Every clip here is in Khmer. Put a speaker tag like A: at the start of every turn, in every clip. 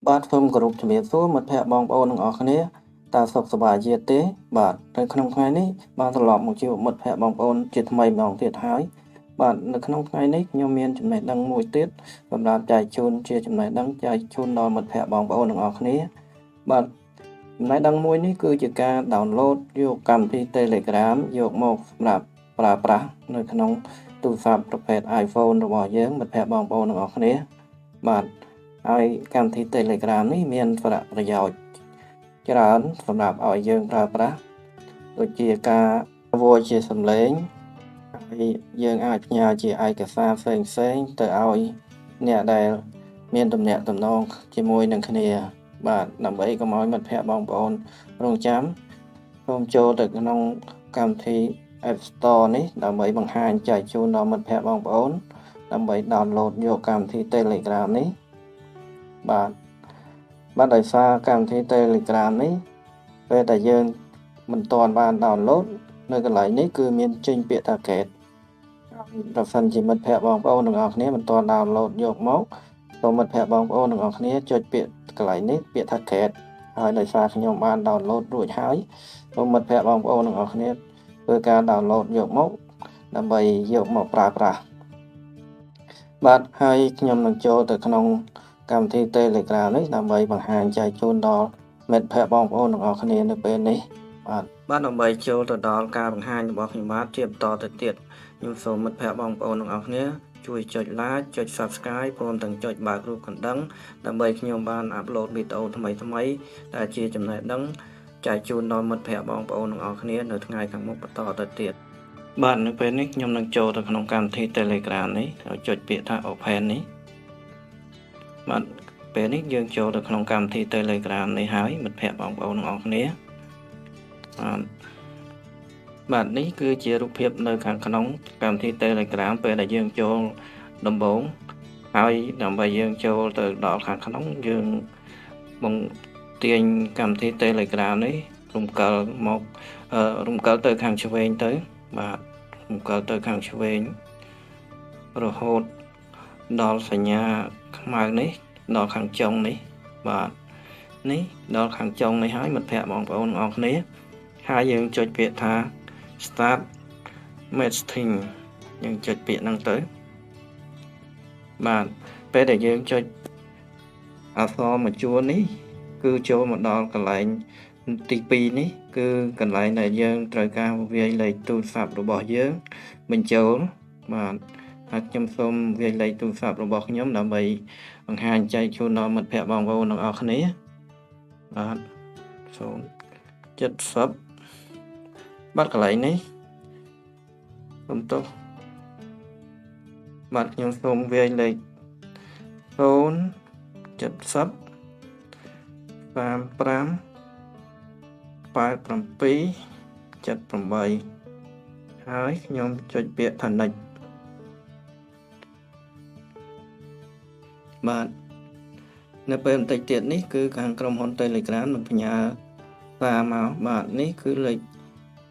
A: បាទសូមគោរពជំរាបសួរមិត្តភ័ក្តិបងប្អូនទាំងអស់គ្នាតើសុខសប្បាយជាទេបាទនៅក្នុងថ្ងៃនេះបានត្រឡប់មកជួបមិត្តភ័ក្តិបងប្អូនជាថ្មីម្ដងទៀតហើយបាទនៅក្នុងថ្ងៃនេះខ្ញុំមានចំណេះដឹងមួយទៀតសម្រាប់ចែកជូនជាចំណេះដឹងចែកជូនដល់មិត្តភ័ក្តិបងប្អូនទាំងអស់គ្នាបាទចំណេះដឹងមួយនេះគឺជាការ download យកកម្មវិធី Telegram យកមកសម្រាប់ប្រើប្រាស់នៅក្នុងទូរស័ព្ទប្រភេទ iPhone របស់យើងមិត្តភ័ក្តិបងប្អូនទាំងអស់គ្នាបាទហើយកម្មវិធី Telegram នេះមានសារៈប្រយោជន៍ច្រើនសម្រាប់ឲ្យយើងប្រើប្រាស់ដូចជាការ voice ជាសំឡេងហើយយើងអាចផ្ញើជាឯកសារផ្សេងៗទៅឲ្យអ្នកដែលមានទំនាក់ទំនងជាមួយនឹងគ្នាបាទដើម្បីកុំឲ្យមិត្តភ័ក្តិបងប្អូនរងចាំសូមចូលទៅក្នុងកម្មវិធី App Store នេះដើម្បីបង្ហាញចែកជូនដល់មិត្តភ័ក្តិបងប្អូនដើម្បី download យកកម្មវិធី Telegram នេះបាទដោយសារកម្មវិធី Telegram នេះពេលតែយើងមិនទាន់បាន download នៅកន្លែងនេះគឺមានចេញពាក្យថា get ប្រសិនជាមិត្តភ័ក្តិបងប្អូនទាំងអស់គ្នាមិនទាន់ download យកមកសូមមិត្តភ័ក្តិបងប្អូនទាំងអស់គ្នាចុចពាក្យកន្លែងនេះពាក្យថា get ហើយដោយសារខ្ញុំបាន download រួចហើយសូមមិត្តភ័ក្តិបងប្អូនទាំងអស់គ្នាធ្វើការ download យកមកដើម្បីយកមកប្រើប្រាស់បាទហើយខ្ញុំនឹងចូលទៅក្នុងកម្មវិធី Telegram នេះដើម្បីបង្ហាញចែកជូនដល់មិត្តភ័ក្តិបងប្អូនទាំងអស់គ្នានៅពេលនេះបាទដើម្បីចូលទៅដល់ការបង្ហាញរបស់ខ្ញុំបាទជាបន្តទៅទៀតខ្ញុំសូមមិត្តភ័ក្តិបងប្អូនទាំងអស់គ្នាជួយចុច like ចុច subscribe ព្រមទាំងចុចបើករូបកណ្ដឹងដើម្បីខ្ញុំបានអាប់ឡូតវីដេអូថ្មីៗដែលជាចំណេះដឹងចែកជូនដល់មិត្តភ័ក្តិបងប្អូនទាំងអស់គ្នានៅថ្ងៃខាងមុខបន្តទៅទៀតបាទនៅពេលនេះខ្ញុំនឹងចូលទៅក្នុងកម្មវិធី Telegram នេះហើយចុចពាក្យថា open នេះបាទពេលនេះយើងចូលទៅក្នុងកម្មវិធី Telegram នេះហើយមិត្តភ័ក្តិបងប្អូនទាំងអស់គ្នាបាទនេះគឺជារូបភាពនៅខាងក្នុងកម្មវិធី Telegram ពេលដែលយើងចូលដំបូងហើយដើម្បីយើងចូលទៅដល់ខាងក្នុងយើងបង្ទាញកម្មវិធី Telegram នេះរំកិលមករំកិលទៅខាងឆ្វេងទៅបាទរំកិលទៅខាងឆ្វេងរហូតដល់សញ្ញាខ្មៅនេះដល់ខាងចុងនេះបាទនេះដល់ខាងចុងនេះហើយមិត្តភ័ក្តិបងប្អូនទាំងអស់គ្នាហើយយើងចុចពាក្យថា start messaging យើងចុចពាក្យហ្នឹងទៅបាទពេលដែលយើងចុចអក្សរមួយជួរនេះគឺចូលមកដល់កន្លែងទី2នេះគឺកន្លែងដែលយើងត្រូវការវាយលេខទូរស័ព្ទរបស់យើងបញ្ចូលបាទហើយខ្ញុំសូមវាយលេខទូរស័ព្ទរបស់ខ្ញុំដើម្បីបង្ហាញចែកជូនដល់មិត្តភ័ក្តិបងប្អូនទាំងអស់គ្នាបាទ070បាទកន្លែងនេះសូមទោសបាទខ្ញុំសូមវាយលេខ070 35 87 78ហើយខ្ញុំចុចពាក្យថា next បាទនៅពេលបន្តិចទៀតនេះគឺខាងក្រុមហ៊ុន Telegram នឹងផ្ញើសារមកបាទនេះគឺលេខ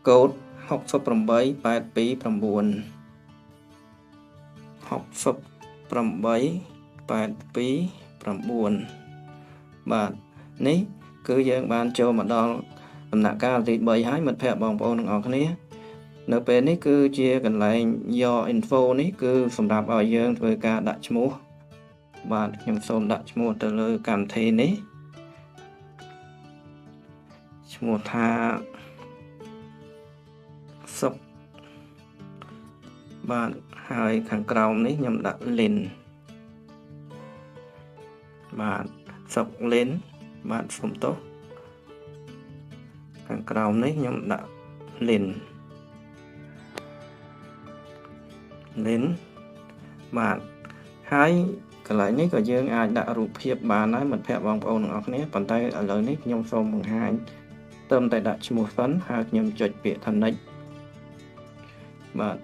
A: កូដ68 829 បាទនេះគឺយើងបានចូលមកដល់ដំណាក់កាលទី3ហើយមិត្តភ័ក្តិបងប្អូនទាំងអស់គ្នានៅពេលនេះគឺជាកន្លែង Your Info នេះគឺសម្រាប់ឲ្យយើងធ្វើការដាក់ឈ្មោះបាទខ្ញុំសូមដាក់ឈ្មោះទៅលើកម្មវិធីនេះឈ្មោះថាសុកបាទហើយខាងក្រោមនេះខ្ញុំដាក់ link បាទសុក link បាទសូមទោសខាងក្រោមនេះខ្ញុំដាក់ link បាទហើយកន្លែងនេះក៏យើងអាចដាក់រូបភាពបានហើយមិត្តភ័ក្តិបងប្អូនទាំងអស់គ្នាប៉ុន្តែឥឡូវនេះខ្ញុំសូមបង្ហាញត្រឹមតែដាក់ឈ្មោះសិនហើយខ្ញុំចុចពាក្យថា next បាទ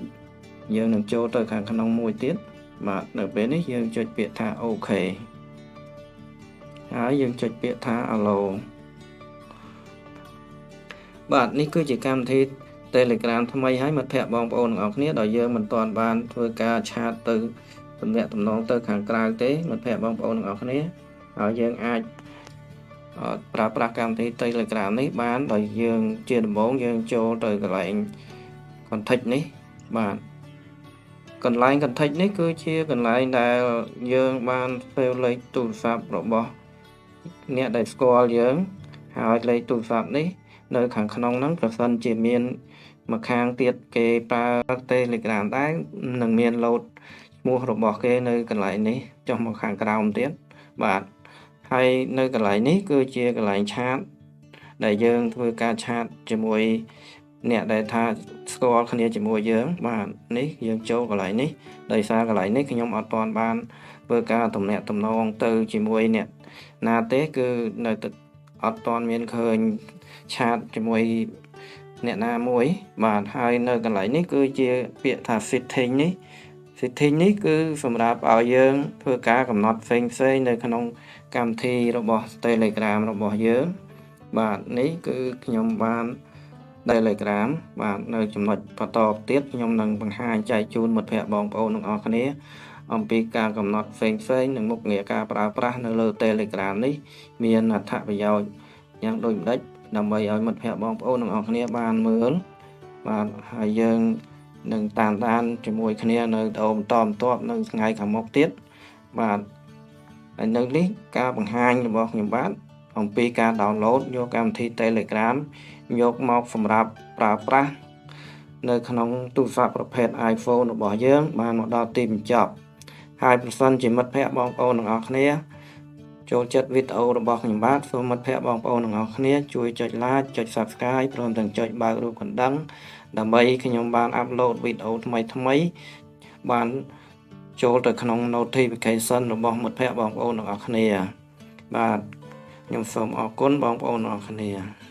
A: យើងនឹងចូលទៅខាងក្នុងមួយទៀតបាទនៅពេលនេះយើងចុចពាក្យថា OK ហើយយើងចុចពាក្យថា allow បាទនេះគឺជាកម្មវិធី Telegram ថ្មីហើយមិត្តភ័ក្តិបងប្អូនទាំងអស់គ្នាដោយយើងមិនទាន់បានធ្វើការឆាតទៅទំនាក់ទំនងទៅខាងក្រៅទេមិត្តភ័ក្តិបងប្អូនទាំងអស់គ្នាហើយយើងអាច ប្រើប្រាស់កម្មវិធី Telegram នេះបានដោយយើងជាដំបូងយើងចូលទៅកន្លែង contact នេះបាទកន្លែង contact នេះគឺជាកន្លែងដែលយើងបាន save លេខទូរស័ព្ទរបស់អ្នកដែលស្គាល់យើងហើយលេខទូរស័ព្ទនេះនៅខាងក្នុងហ្នឹងប្រសិនជាមានម្ខាងទៀតគេប្រើ Telegram ដែរនឹងមាន load ឈ្មោះរបស់គេនៅកន្លែងនេះចុះមកខាងក្រោមទៀតបាទហើយនៅកន្លែងនេះគឺជាកន្លែងឆាតដែលយើងធ្វើការឆាតជាមួយអ្នកដែលថាស្គាល់គ្នាជាមួយយើងបាទនេះយើងចូលកន្លែងនេះដោយសារកន្លែងនេះខ្ញុំអត់ទាន់បានធ្វើការទំនាក់ទំនងទៅជាមួយអ្នកណាទេគឺនៅអត់ទាន់មានឃើញឆាតជាមួយអ្នកណាមួយបាទហើយនៅកន្លែងនេះគឺជាពាក្យថា setting នេះគឺសម្រាប់ឲ្យយើងធ្វើការកំណត់ផ្សេងនៅក្នុងកម្មវិធីរបស់ Telegram របស់យើងបាទនេះគឺខ្ញុំបាន Telegram បាទនៅចំណុចបន្តទៀតខ្ញុំនឹងបង្ហាញចែកជូនមិត្តភ័ក្តិបងប្អូនទាំងអស់គ្នាអំពីការកំណត់ផ្សេងនិងមុខងារការប្រើប្រាស់នៅលើ Telegram នេះមានអត្ថប្រយោជន៍យ៉ាងដូចម្តេចដើម្បីឲ្យមិត្តភ័ក្តិបងប្អូនទាំងអស់គ្នាបានមើលបាទហើយយើងនឹងតាមដានជាមួយគ្នានៅបន្តនៅថ្ងៃខាងមុខទៀតបាទហើយនៅនេះការបង្ហាញរបស់ខ្ញុំបាទអំពីការ download យកកម្មវិធី Telegram យកមកសម្រាប់ប្រើប្រាស់នៅក្នុងទូរស័ព្ទប្រភេទ iPhone របស់យើងបានមកដល់ទីបញ្ចប់ហើយប្រសិនជាមិត្តភ័ក្តិបងប្អូនទាំងអស់គ្នាចូលចិត្តវីដេអូរបស់ខ្ញុំបាទសូមមិត្តភ័ក្តិបងប្អូនទាំងអស់គ្នាជួយចុច like ចុច Subscribe ព្រមទាំងចុចបើករូបកណ្ដឹងដើម្បីខ្ញុំបានអាប់ឡូតវីដេអូថ្មីបានចូលទៅក្នុង notification របស់មិត្តភ័ក្តិបងប្អូនទាំងអស់គ្នាបាទខ្ញុំសូមអរគុណបងប្អូនទាំងអស់គ្នា